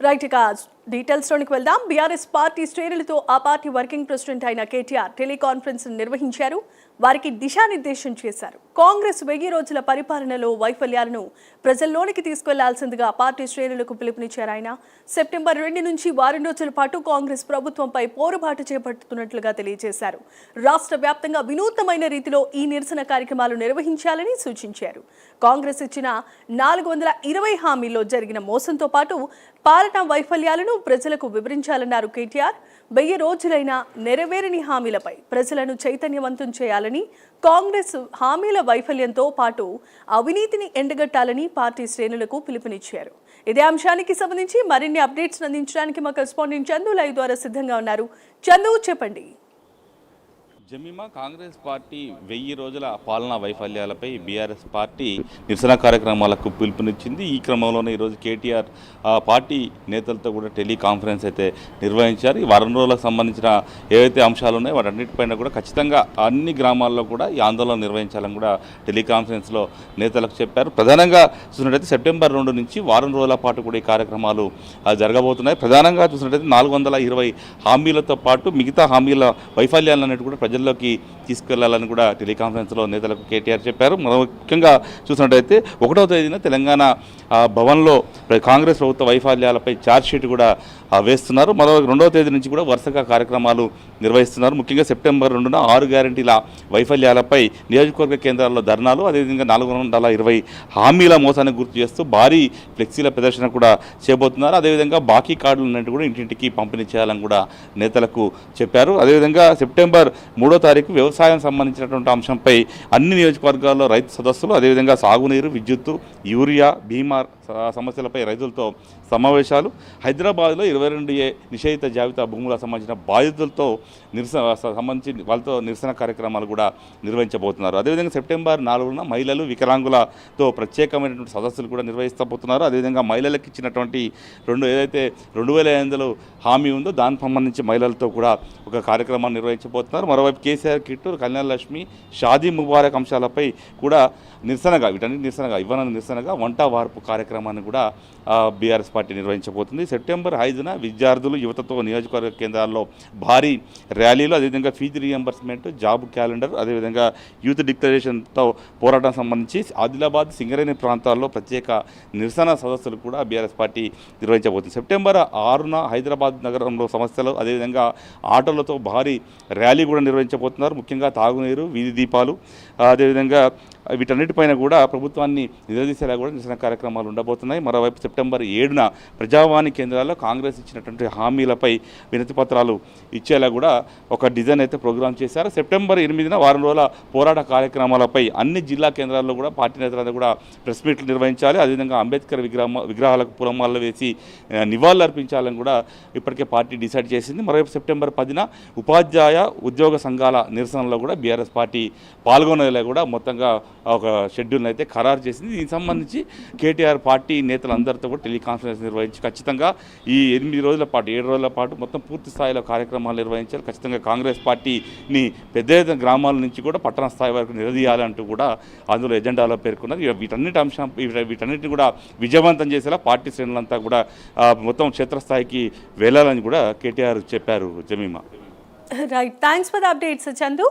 Right ఇక details లోనికి వెళ్దాం. బీఆర్ఎస్ పార్టీ శ్రేణులతో ఆ పార్టీ వర్కింగ్ ప్రెసిడెంట్ అయిన కేటీఆర్ టెలికాన్ఫరెన్స్ నిర్వహించారు. వారికి దిశానిర్దేశం చేశారు. కాంగ్రెస్ 1000 రోజుల పరిపాలనలో వైఫల్యాలను ప్రజల్లోనికి తీసుకెళ్లాల్సిందిగా పార్టీ శ్రేణులకు పిలుపునిచ్చారు ఆయన. సెప్టెంబర్ 2 నుంచి వారం రోజుల పాటు కాంగ్రెస్ ప్రభుత్వంపై పోరుబాటు చేపడుతున్నట్లుగా తెలియజేశారు. రాష్ట్ర వ్యాప్తంగా వినూత్నమైన రీతిలో ఈ నిరసన కార్యక్రమాలు నిర్వహించాలని సూచించారు. కాంగ్రెస్ ఇచ్చిన 420 హామీల్లో జరిగిన మోసంతో పాటు పాలనా వైఫల్యాలను ప్రజలకు వివరించాలన్నారు కేటీఆర్. 1000 రోజులైనా నెరవేరని హామీలపై ప్రజలను చైతన్యవంతం చేయాలని, కాంగ్రెస్ హామీల వైఫల్యంతో పాటు అవినీతిని ఎండగట్టాలని పార్టీ శ్రేణులకు పిలుపునిచ్చారు. ఇదే అంశానికి సంబంధించి మరిన్ని అప్డేట్స్ అందించడానికి మా కరెస్పాండెంట్ చందు లైవ్ ద్వారా సిద్ధంగా ఉన్నారు. చందు, చెప్పండి. జమీమా, కాంగ్రెస్ పార్టీ 1000 రోజుల పాలనా వైఫల్యాలపై బీఆర్ఎస్ పార్టీ నిరసన కార్యక్రమాలకు పిలుపునిచ్చింది. ఈ క్రమంలోనే ఈరోజు కేటీఆర్ పార్టీ నేతలతో కూడా టెలికాన్ఫరెన్స్ అయితే నిర్వహించారు. ఈ వారం రోజులకు సంబంధించిన ఏవైతే అంశాలు ఉన్నాయో వాటన్నిటిపైన కూడా ఖచ్చితంగా అన్ని గ్రామాల్లో కూడా ఈ ఆందోళన నిర్వహించాలని కూడా టెలికాన్ఫరెన్స్లో నేతలకు చెప్పారు. ప్రధానంగా చూసినట్టయితే సెప్టెంబర్ 2 నుంచి వారం రోజుల పాటు కూడా ఈ కార్యక్రమాలు జరగబోతున్నాయి. ప్రధానంగా చూసినట్టయితే 420 హామీలతో పాటు మిగతా హామీల వైఫల్యాలన్నిటి కూడా ప్రజల్లోకి తీసుకెళ్లాలని కూడా టెలికాన్ఫరెన్స్లో నేతలకు కేటీఆర్ చెప్పారు. ముఖ్యంగా చూసినట్టయితే 1వ తేదీన తెలంగాణ భవన్లో కాంగ్రెస్ ప్రభుత్వ వైఫల్యాలపై ఛార్జ్షీట్ కూడా వేస్తున్నారు. 2వ తేదీ నుంచి కూడా వరుసగా కార్యక్రమాలు నిర్వహిస్తున్నారు. ముఖ్యంగా సెప్టెంబర్ 2న 6 గ్యారంటీల వైఫల్యాలపై నియోజకవర్గ కేంద్రాల్లో ధర్నాలు, అదేవిధంగా 420 హామీల మోసాన్ని గుర్తు చేస్తూ భారీ ఫ్లెక్సీల ప్రదర్శన కూడా చేయబోతున్నారు. అదేవిధంగా బాకీ కార్డులు ఉన్నట్టు కూడా ఇంటింటికి పంపిణీ చేయాలని కూడా నేతలకు చెప్పారు. అదేవిధంగా సెప్టెంబర్ 3వ తారీఖు వ్యవసాయం సంబంధించినటువంటి అంశంపై అన్ని నియోజకవర్గాల్లో రైతు సదస్సులు, అదేవిధంగా సాగునీరు, విద్యుత్తు, యూరియా, బీమా సమస్యలపై రైతులతో సమావేశాలు, హైదరాబాద్లో 22A నిషేధిత జాబితా భూములకు సంబంధించిన బాధితులతో వాళ్ళతో నిరసన కార్యక్రమాలు కూడా నిర్వహించబోతున్నారు. అదేవిధంగా సెప్టెంబర్ 4న మహిళలు, వికలాంగులతో ప్రత్యేకమైనటువంటి సదస్సులు కూడా నిర్వహిస్తబోతున్నారు. అదేవిధంగా మహిళలకు ఇచ్చినటువంటి ఏదైతే 2500 హామీ ఉందో దానికి సంబంధించి మహిళలతో కూడా ఒక కార్యక్రమాన్ని నిర్వహించబోతున్నారు. మరోవైపు కేసీఆర్ కిట్టు, కళ్యాణ లక్ష్మి, షాదీ ముబారక్ అంశాలపై కూడా నిరసనగా వంట వార్పు కార్యక్రమాన్ని కూడా బీఆర్ఎస్ పార్టీ నిర్వహించబోతుంది. సెప్టెంబర్ 5న విద్యార్థులు, యువతతో నియోజకవర్గ కేంద్రాల్లో భారీ ర్యాలీలు, అదేవిధంగా ఫీజు రీఎంబర్స్మెంట్, జాబ్ క్యాలెండర్, అదేవిధంగా యూత్ డిక్లరేషన్తో పోరాటం సంబంధించి ఆదిలాబాద్, సింగరేణి ప్రాంతాల్లో ప్రత్యేక నిరసన సదస్సులు కూడా బీఆర్ఎస్ పార్టీ నిర్వహించబోతుంది. సెప్టెంబర్ 6న హైదరాబాద్ నగరంలో సమస్యలు, అదేవిధంగా ఆటోలతో భారీ ర్యాలీ కూడా నిర్వహించబోతున్నారు. ముఖ్యంగా తాగునీరు, వీధి దీపాలు, అదేవిధంగా వీటన్నిటిపైన కూడా ప్రభుత్వాన్ని నిలదీసేలా కూడా నిరసన కార్యక్రమాలు ఉండబోతున్నాయి. మరోవైపు సెప్టెంబర్ 7న ప్రజావాణి కేంద్రాల్లో కాంగ్రెస్ ఇచ్చినటువంటి హామీలపై వినతి పత్రాలు ఇచ్చేలా కూడా ఒక డిజైన్ అయితే ప్రోగ్రామ్ చేశారు. సెప్టెంబర్ 8న వారం రోజుల పోరాట కార్యక్రమాలపై అన్ని జిల్లా కేంద్రాల్లో కూడా పార్టీ నేతలందరూ కూడా ప్రెస్ మీట్లు నిర్వహించాలి. అదేవిధంగా అంబేద్కర్ విగ్రహాలకు పూలమాలలు వేసి నివాళులు అర్పించాలని కూడా ఇప్పటికే పార్టీ డిసైడ్ చేసింది. మరోవైపు సెప్టెంబర్ 10న ఉపాధ్యాయ, ఉద్యోగ సంఘాల నిరసనలో కూడా బీఆర్ఎస్ పార్టీ పాల్గొనేలా కూడా మొత్తంగా ఒక షెడ్యూల్ని అయితే ఖరారు చేసింది. దీనికి సంబంధించి కేటీఆర్ పార్టీ నేతలందరితో కూడా టెలికాన్ఫరెన్స్ నిర్వహించి ఖచ్చితంగా ఈ 7 రోజుల పాటు మొత్తం పూర్తి స్థాయిలో కార్యక్రమాలు నిర్వహించారు. ఖచ్చితంగా కాంగ్రెస్ పార్టీని పెద్ద ఎత్తున గ్రామాల నుంచి కూడా పట్టణ స్థాయి వరకు నిలదీయాలంటూ కూడా అందులో ఎజెండాలో పేర్కొన్నారు. వీటన్నిటిని కూడా విజయవంతం చేసేలా పార్టీ శ్రేణులంతా కూడా మొత్తం క్షేత్రస్థాయికి వెళ్ళాలని కూడా కేటీఆర్ చెప్పారు. Jemimah, right, thanks for the updates Chandu.